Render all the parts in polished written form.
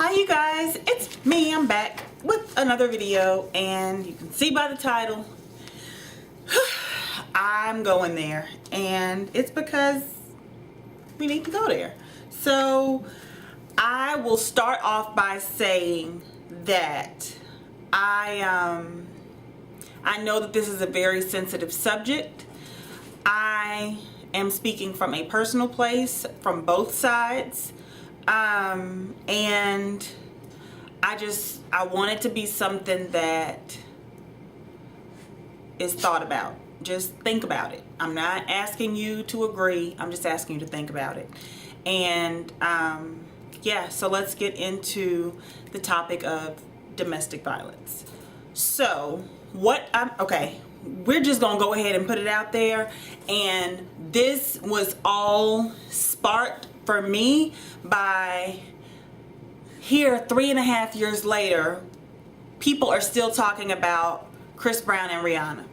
Hi you guys, it's me. I'm back with another video, and you can see by the title I'm going there, and it's because we need to go there. So I will start off by saying that I know that this is a very sensitive subject. I am speaking from a personal place, from both sides. And I want it to be something that is thought about. Just think about it. I'm not asking you to agree. I'm just asking you to think about it. And yeah, so let's get into the topic of domestic violence. So we're just gonna go ahead and put it out there. And this was all sparked for me by here 3.5 years later, people are still talking about Chris Brown and Rihanna.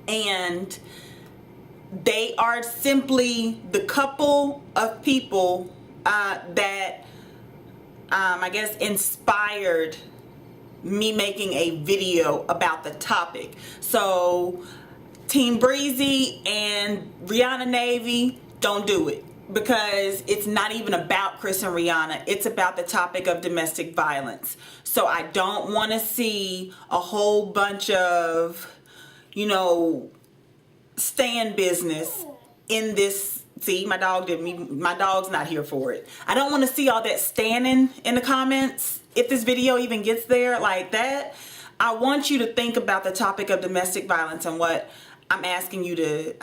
And they are simply the couple of people that I guess inspired me making a video about the topic. So Team Breezy and Rihanna Navy, don't do it, because it's not even about Chris and Rihanna. It's about the topic of domestic violence. So I don't want to see a whole bunch of, stand business in this. See, my dog's not here for it. I don't want to see all that standing in the comments if this video even gets there like that. I want you to think about the topic of domestic violence and what I'm asking you to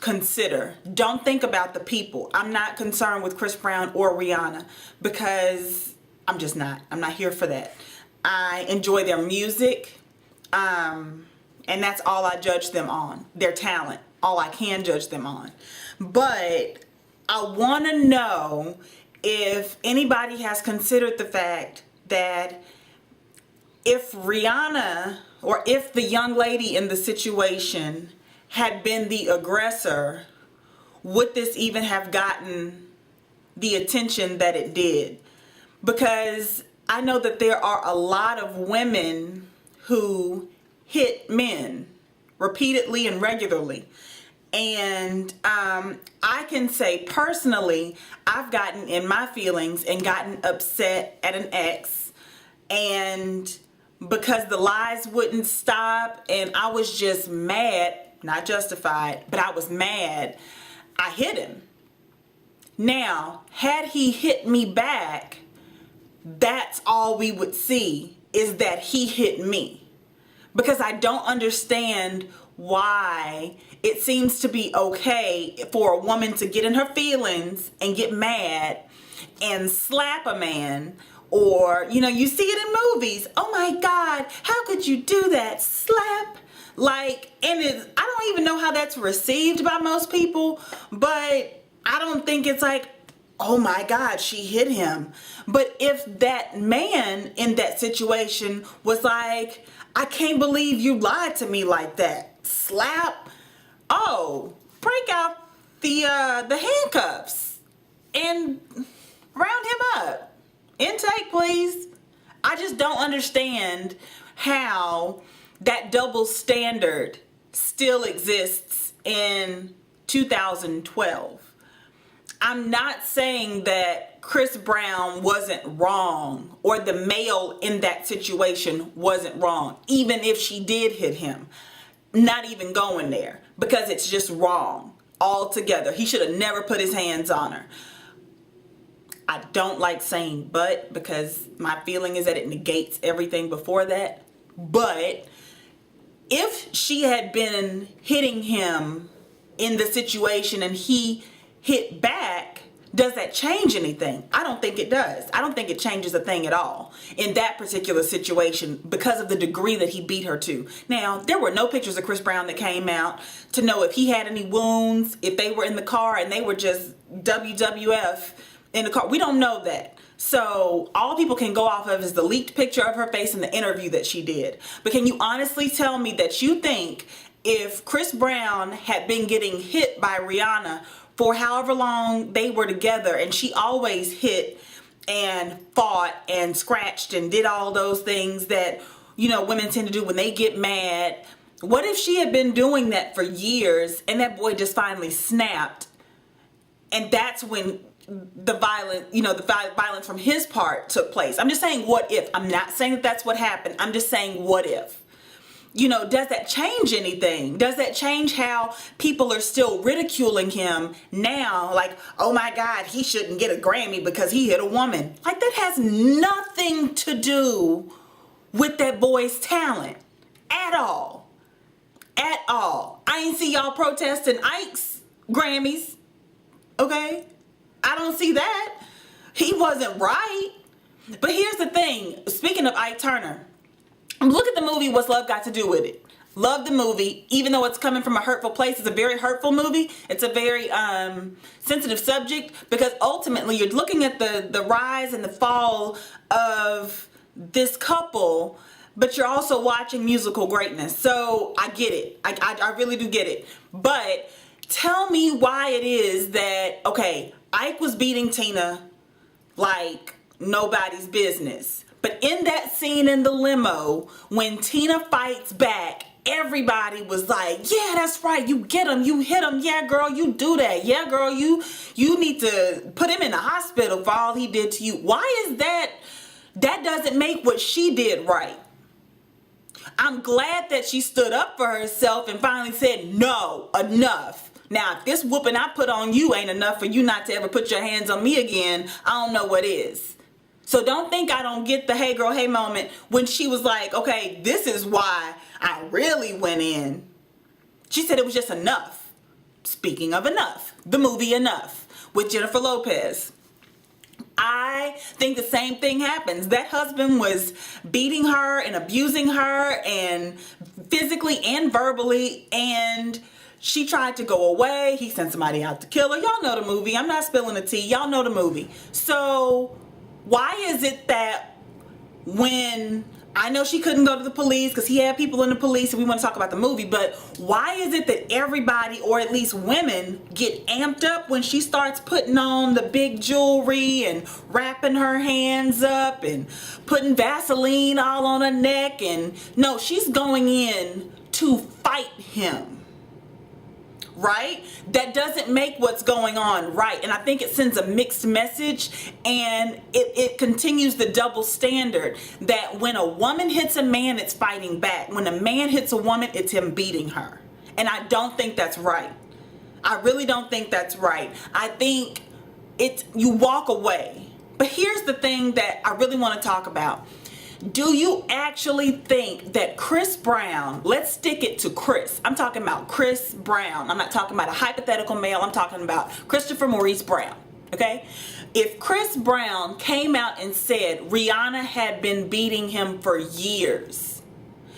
consider. Don't think about the people. I'm not concerned with Chris Brown or Rihanna, because I'm just not. I'm not here for that. I enjoy their music, and that's all I judge them on. Their talent, all I can judge them on. But I want to know if anybody has considered the fact that if Rihanna, or if the young lady in the situation had been the aggressor, would this even have gotten the attention that it did? Because I know that there are a lot of women who hit men repeatedly and regularly. And I can say personally, I've gotten in my feelings and gotten upset at an ex, and because the lies wouldn't stop and I was just mad, not justified, but I was mad, I hit him. Now, had he hit me back, that's all we would see, is that he hit me. Because I don't understand why it seems to be okay for a woman to get in her feelings and get mad and slap a man. Or, you see it in movies. Oh my God, how could you do that? Slap. I don't even know how that's received by most people, but I don't think it's like, oh my God, she hit him. But if that man in that situation was like, I can't believe you lied to me like that. Slap. Oh, break out the handcuffs and round him up. Intake, please. I just don't understand how that double standard still exists in 2012. I'm not saying that Chris Brown wasn't wrong, or the male in that situation wasn't wrong, even if she did hit him. Not even going there, because it's just wrong altogether. He should have never put his hands on her. I don't like saying but, because my feeling is that it negates everything before that. But if she had been hitting him in the situation and he hit back, does that change anything? I don't think it does. I don't think it changes a thing at all in that particular situation, because of the degree that he beat her to. Now, there were no pictures of Chris Brown that came out to know if he had any wounds, if they were in the car and they were just WWF in the car. We don't know that. So all people can go off of is the leaked picture of her face in the interview that she did. But can you honestly tell me that you think if Chris Brown had been getting hit by Rihanna for however long they were together, and she always hit and fought and scratched and did all those things that, you know, women tend to do when they get mad. What if she had been doing that for years and that boy just finally snapped, and that's when the violence from his part took place? I'm just saying, what if? I'm not saying that that's what happened. I'm just saying, what if? You know, does that change anything? Does that change how people are still ridiculing him now? Like, oh my God, he shouldn't get a Grammy because he hit a woman. Like, that has nothing to do with that boy's talent at all. At all. I ain't see y'all protesting Ike's Grammys. Okay? I don't see that. He wasn't right. But here's the thing. Speaking of Ike Turner, look at the movie What's Love Got to Do with It. Love the movie, even though it's coming from a hurtful place. It's a very hurtful movie. It's a very sensitive subject, because ultimately you're looking at the rise and the fall of this couple, but you're also watching musical greatness. So I get it. I really do get it. But tell me why it is that, okay, Ike was beating Tina like nobody's business. But in that scene in the limo, when Tina fights back, everybody was like, yeah, that's right. You get him. You hit him. Yeah, girl, you do that. Yeah, girl, you need to put him in the hospital for all he did to you. Why is that? That doesn't make what she did right. I'm glad that she stood up for herself and finally said, no, enough. Now, if this whooping I put on you ain't enough for you not to ever put your hands on me again, I don't know what is. So don't think I don't get the hey girl, hey moment when she was like, okay, this is why I really went in. She said it was just enough. Speaking of enough, the movie Enough with Jennifer Lopez. I think the same thing happens. That husband was beating her and abusing her, and physically and verbally, and she tried to go away. He sent somebody out to kill her. Y'all know the movie. I'm not spilling the tea. Y'all know the movie. So why is it that when, I know she couldn't go to the police because he had people in the police and we want to talk about the movie, but why is it that everybody, or at least women, get amped up when she starts putting on the big jewelry and wrapping her hands up and putting Vaseline all on her neck? And no, she's going in to fight him. Right? That doesn't make what's going on right. And I think it sends a mixed message, and it continues the double standard that when a woman hits a man, it's fighting back. When a man hits a woman, it's him beating her. And I don't think that's right. I really don't think that's right. I think you walk away. But here's the thing that I really want to talk about. Do you actually think that Chris Brown, let's stick it to Chris. I'm talking about Chris Brown. I'm not talking about a hypothetical male. I'm talking about Christopher Maurice Brown, okay? If Chris Brown came out and said Rihanna had been beating him for years,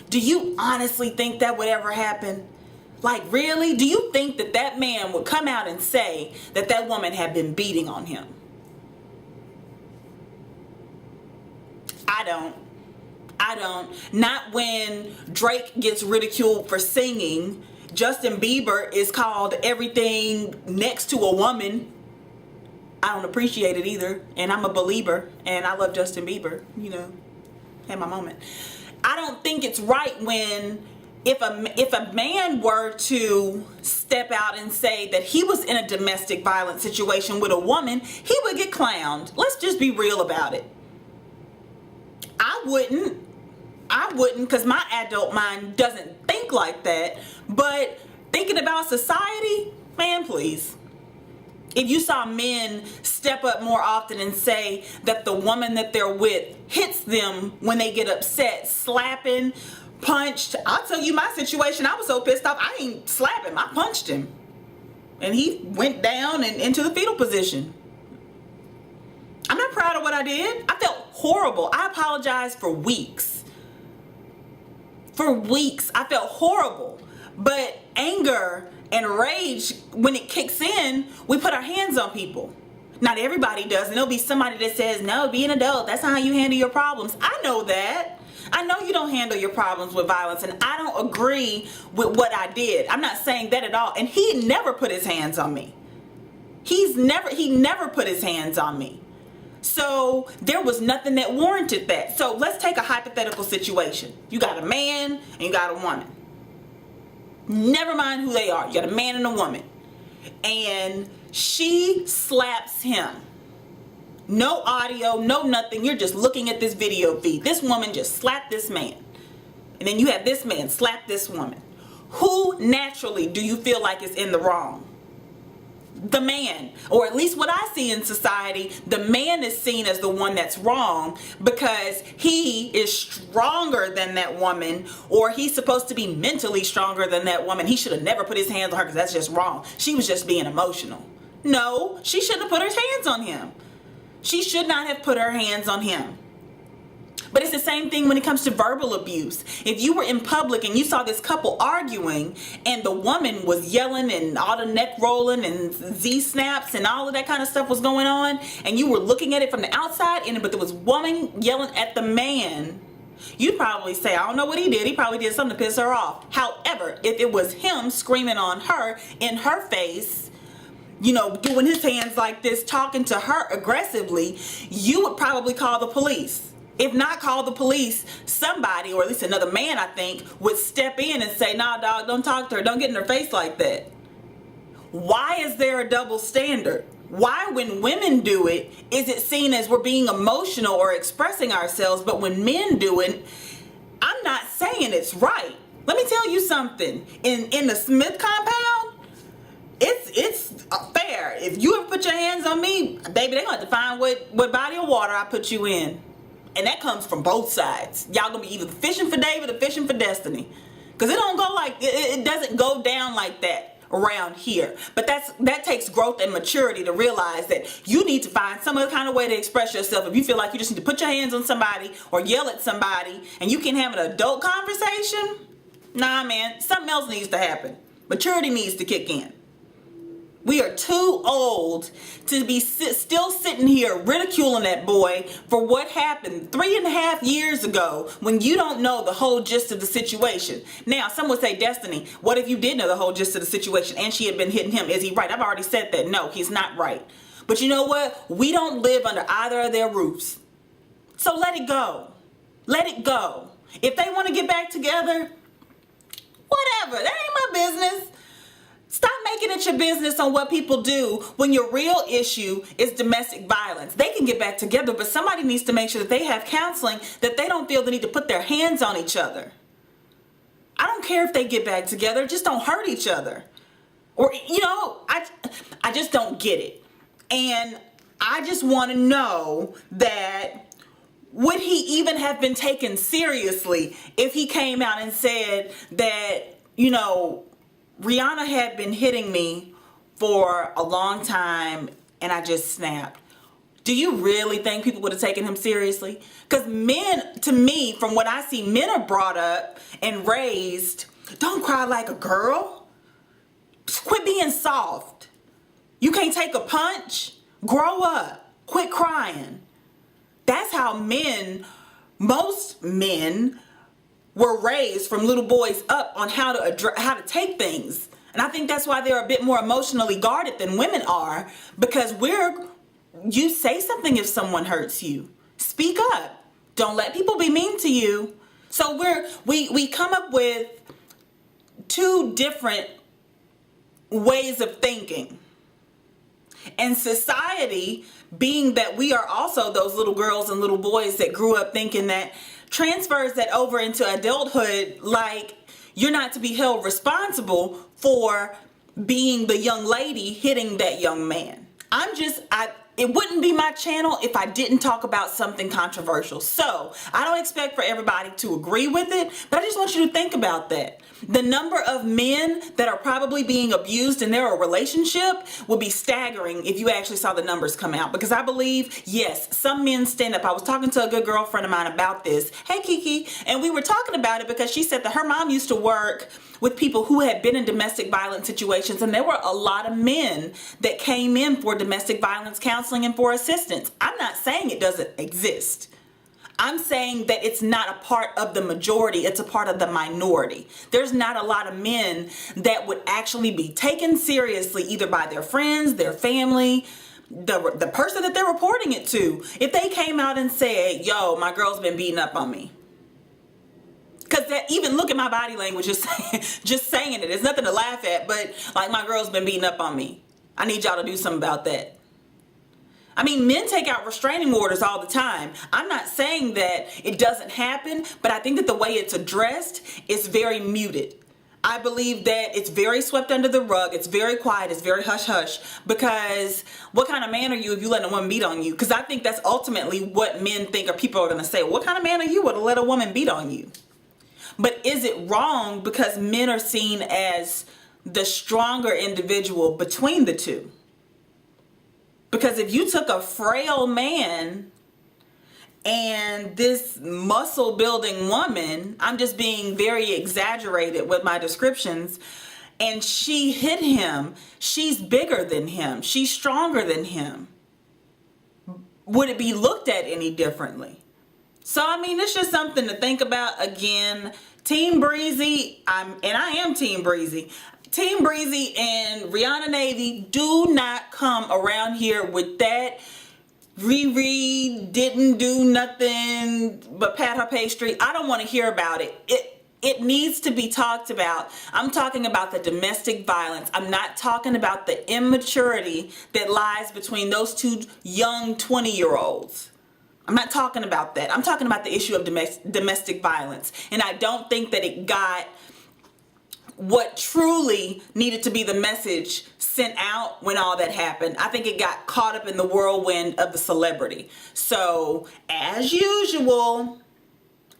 do you honestly think that would ever happen? Like, really? Do you think that that man would come out and say that that woman had been beating on him? I don't. Not when Drake gets ridiculed for singing. Justin Bieber is called everything next to a woman. I don't appreciate it either. And I'm a believer. And I love Justin Bieber. You know, had my moment. I don't think it's right when if a man were to step out and say that he was in a domestic violence situation with a woman, he would get clowned. Let's just be real about it. I wouldn't, because my adult mind doesn't think like that. But thinking about society, man, please. If you saw men step up more often and say that the woman that they're with hits them when they get upset, slapping, punched. I'll tell you my situation. I was so pissed off, I ain't slap him. I punched him. And he went down and into the fetal position. I'm not proud of what I did. I felt horrible. I apologized for weeks. For weeks, I felt horrible. But anger and rage, when it kicks in, we put our hands on people. Not everybody does. And there'll be somebody that says, no, be an adult. That's not how you handle your problems. I know that. I know you don't handle your problems with violence, and I don't agree with what I did. I'm not saying that at all. And he never put his hands on me. He never put his hands on me. So there was nothing that warranted that. So let's take a hypothetical situation. You got a man and you got a woman. Never mind who they are. You got a man and a woman. And she slaps him. No audio, no nothing. You're just looking at this video feed. This woman just slapped this man. And then you have this man slap this woman. Who naturally do you feel like is in the wrong? The man. Or at least what I see in society, the man is seen as the one that's wrong because he is stronger than that woman, or he's supposed to be mentally stronger than that woman. He should have never put his hands on her because that's just wrong. She was just being emotional. No, she shouldn't have put her hands on him. She should not have put her hands on him. But it's the same thing when it comes to verbal abuse. If you were in public and you saw this couple arguing and the woman was yelling and all the neck rolling and Z-snaps and all of that kind of stuff was going on, and you were looking at it from the outside, but there was woman yelling at the man, you'd probably say, I don't know what he did. He probably did something to piss her off. However, if it was him screaming on her in her face, doing his hands like this, talking to her aggressively, you would probably call the police. If not call the police, somebody, or at least another man, I think, would step in and say, nah, dog, don't talk to her. Don't get in her face like that. Why is there a double standard? Why, when women do it, is it seen as we're being emotional or expressing ourselves, but when men do it, I'm not saying it's right. Let me tell you something. In the Smith compound, it's fair. If you ever put your hands on me, baby, they're going to have to find what body of water I put you in. And that comes from both sides. Y'all gonna be either fishing for David or fishing for Destiny. Because it don't go like, it doesn't go down like that around here. But that takes growth and maturity to realize that you need to find some other kind of way to express yourself. If you feel like you just need to put your hands on somebody or yell at somebody and you can have an adult conversation, nah, man, something else needs to happen. Maturity needs to kick in. We are too old to be still sitting here ridiculing that boy for what happened 3.5 years ago when you don't know the whole gist of the situation. Now, some would say, Destiny, what if you did know the whole gist of the situation and she had been hitting him? Is he right? I've already said that. No, he's not right. But you know what? We don't live under either of their roofs. So let it go. Let it go. If they want to get back together, whatever. That ain't my business. Stop making it your business on what people do when your real issue is domestic violence. They can get back together, but somebody needs to make sure that they have counseling, that they don't feel the need to put their hands on each other. I don't care if they get back together, just don't hurt each other. Or, I just don't get it. And I just want to know that would he even have been taken seriously if he came out and said that, Rihanna had been hitting me for a long time and I just snapped. Do you really think people would have taken him seriously? Because men, to me, from what I see, men are brought up and raised, don't cry like a girl. Quit being soft. You can't take a punch. Grow up. Quit crying. That's how most men were raised from little boys up on how to take things. And I think that's why they're a bit more emotionally guarded than women are, because you say something if someone hurts you. Speak up. Don't let people be mean to you. So we come up with two different ways of thinking. And society, being that we are also those little girls and little boys that grew up thinking that, transfers that over into adulthood, like you're not to be held responsible for being the young lady hitting that young man. It wouldn't be my channel if I didn't talk about something controversial. So I don't expect for everybody to agree with it, but I just want you to think about that. The number of men that are probably being abused in their relationship would be staggering if you actually saw the numbers come out. Because I believe, yes, some men stand up. I was talking to a good girlfriend of mine about this. Hey, Kiki. And we were talking about it because she said that her mom used to work with people who had been in domestic violence situations, and there were a lot of men that came in for domestic violence counseling and for assistance. I'm not saying it doesn't exist. I'm saying that it's not a part of the majority, it's a part of the minority. There's not a lot of men that would actually be taken seriously either by their friends, their family, the person that they're reporting it to, if they came out and said, yo, my girl's been beating up on me. Because that, even look at my body language, just saying it. There's nothing to laugh at, but like, my girl's been beating up on me. I need y'all to do something about that. I mean, men take out restraining orders all the time. I'm not saying that it doesn't happen, but I think that the way it's addressed is very muted. I believe that it's very swept under the rug. It's very quiet. It's very hush-hush. Because what kind of man are you if you let a woman beat on you? Because I think that's ultimately what men think, or people are going to say. What kind of man are you to let a woman beat on you? But is it wrong because men are seen as the stronger individual between the two? Because if you took a frail man and this muscle building woman, I'm just being very exaggerated with my descriptions, and she hit him, she's bigger than him, she's stronger than him, would it be looked at any differently? So I mean, it's just something to think about. Again, Team Breezy, I am Team Breezy. Team Breezy and Rihanna Navy, do not come around here with that Riri didn't do nothing but pat her pastry. I don't want to hear about it. It needs to be talked about. I'm talking about the domestic violence. I'm not talking about the immaturity that lies between those two young 20-year-olds. I'm not talking about that. I'm talking about the issue of domestic violence. And I don't think that it got what truly needed to be the message sent out when all that happened. I think it got caught up in the whirlwind of the celebrity. So, as usual,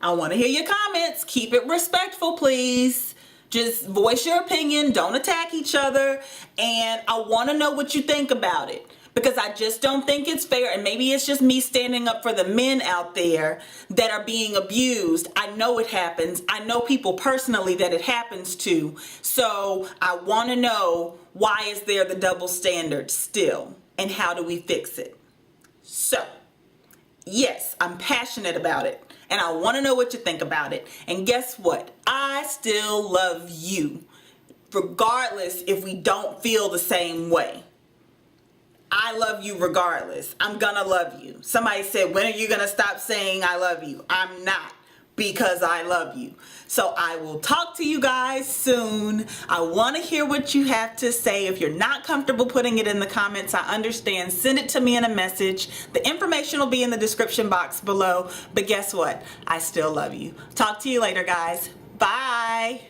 I want to hear your comments. Keep it respectful, please. Just voice your opinion. Don't attack each other. And I want to know what you think about it. Because I just don't think it's fair, and maybe it's just me standing up for the men out there that are being abused. I know it happens. I know people personally that it happens to. So I want to know, why is there the double standard still? And how do we fix it? So, yes, I'm passionate about it. And I want to know what you think about it. And guess what? I still love you, regardless if we don't feel the same way. I love you regardless. I'm gonna love you. Somebody said, when are you gonna stop saying I love you? I'm not, because I love you. So I will talk to you guys soon. I want to hear what you have to say. If you're not comfortable putting it in the comments, I understand. Send it to me in a message. The information will be in the description box below. But guess what? I still love you. Talk to you later, guys. Bye.